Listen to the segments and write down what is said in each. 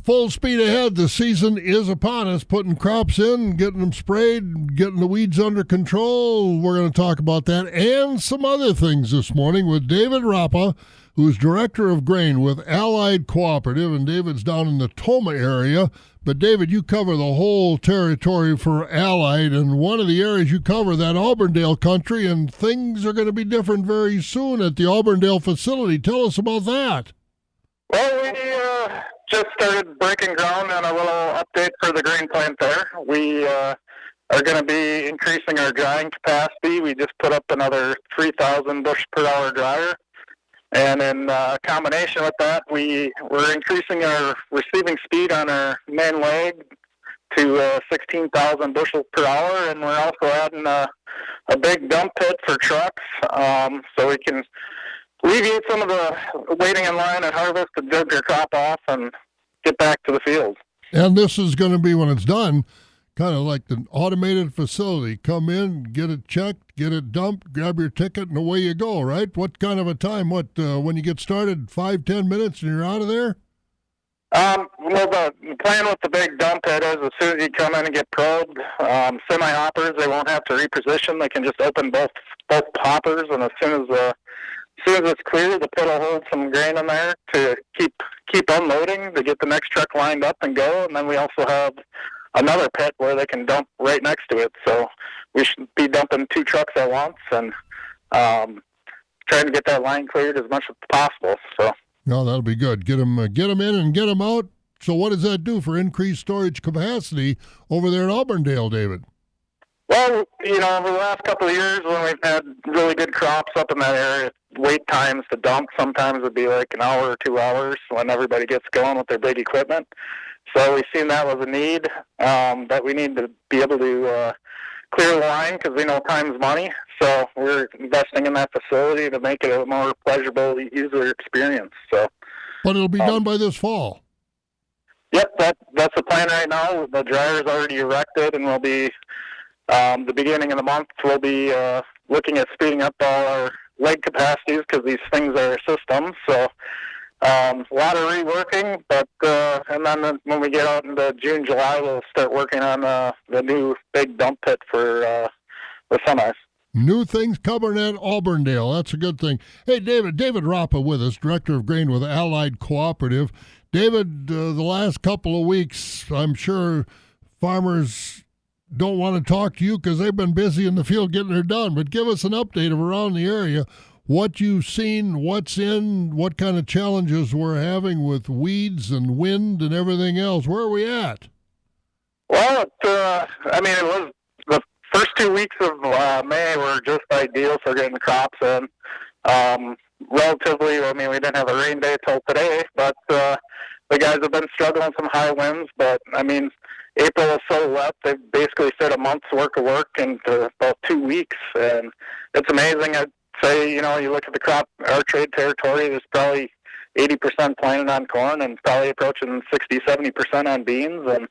full speed ahead. The season is upon us, putting crops in, getting them sprayed, getting the weeds under control. We're going to talk about that and some other things this morning with David Rappa, who's Director of Grain with Allied Cooperative, and David's down in the Toma area. But, David, you cover the whole territory for Allied, and one of the areas you cover, that Auburndale country, and things are going to be different very soon at the Auburndale facility. Tell us about that. Well, we just started breaking ground on a little update for the grain plant there. We are going to be increasing our drying capacity. We just put up another 3,000 bushel per hour dryer. And in combination with that, we're increasing our receiving speed on our main leg to 16,000 bushels per hour, and we're also adding a big dump pit for trucks, so we can alleviate some of the waiting in line at harvest to dig your crop off and get back to the field. And this is going to be, when it's done, kind of like an automated facility. Come in, get it checked, get it dumped, grab your ticket, and away you go, right? What kind of a time? When you get started, 5-10 minutes and you're out of there? Well, the plan with the big dump pit is as soon as you come in and get probed, semi-hoppers, they won't have to reposition. They can just open both hoppers, and as soon as it's clear, the pit will hold some grain in there to keep unloading to get the next truck lined up and go. And then we also have another pit where they can dump right next to it. So we should be dumping 2 trucks at once and trying to get that line cleared as much as possible. So no, that'll be good. Get them in and get them out. So what does that do for increased storage capacity over there in Auburndale, David? Well, over the last couple of years when we've had really good crops up in that area, wait times to dump sometimes would be like an hour or 2 hours when everybody gets going with their big equipment. So we've seen that was a need, that we need to be able to clear the line because we know time's money. So we're investing in that facility to make it a more pleasurable user experience. So, but it'll be done by this fall. Yep, that's the plan right now. The dryer's already erected, and we'll be the beginning of the month. We'll be looking at speeding up all our leg capacities because these things are systems. So. A lot of reworking, but and then when we get out into June, July, we'll start working on the new big dump pit for the semis. New things coming at Auburndale. That's a good thing. Hey, David Rappa with us, Director of Grain with Allied Cooperative. David, the last couple of weeks, I'm sure farmers don't want to talk to you because they've been busy in the field getting her done, but give us an update of around the area. What you've seen, what's in, what kind of challenges we're having with weeds and wind and everything else. Where are we at? Well, it was the first 2 weeks of May were just ideal for getting the crops in. Relatively, we didn't have a rain day till today, but the guys have been struggling with some high winds. But, April is so wet, they basically fit a month's work of work into about 2 weeks. And it's amazing. I'd say, you look at the crop, our trade territory, there's probably 80% planted on corn and probably approaching 60-70% on beans. And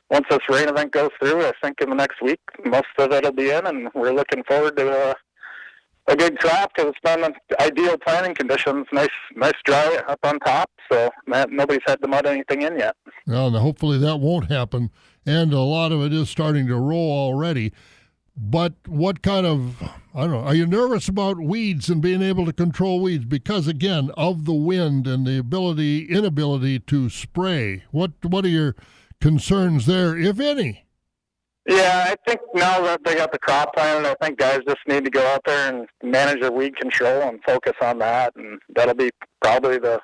once this rain event goes through, I think in the next week, most of it will be in, and we're looking forward to a good crop because it's been ideal planting conditions. Nice dry up on top, so nobody's had to mud anything in yet. Well, hopefully that won't happen, and a lot of it is starting to roll already. But what kind of, are you nervous about weeds and being able to control weeds? Because, again, of the wind and the inability to spray, what are your concerns there, if any? Yeah, I think now that they got the crop planted, I think guys just need to go out there and manage their weed control and focus on that. And that'll be probably the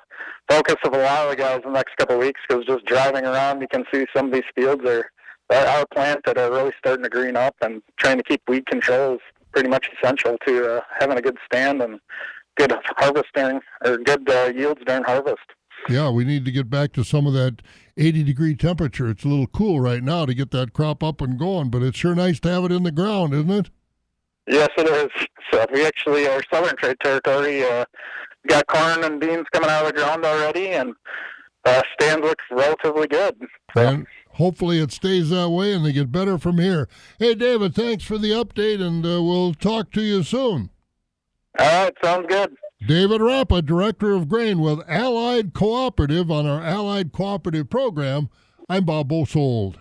focus of a lot of the guys in the next couple of weeks because just driving around, you can see some of these fields are our plants that are really starting to green up, and trying to keep weed control is pretty much essential to having a good stand and good harvesting or good yields during harvest. Yeah, we need to get back to some of that 80-degree temperature. It's a little cool right now to get that crop up and going, but it's sure nice to have it in the ground, isn't it? Yes, it is. So we actually, our southern trade territory, got corn and beans coming out of the ground already, and stand looks relatively good. So. And hopefully it stays that way and they get better from here. Hey, David, thanks for the update, and we'll talk to you soon. All right, sounds good. David Rappa, Director of Grain with Allied Cooperative on our Allied Cooperative program. I'm Bob Bosold.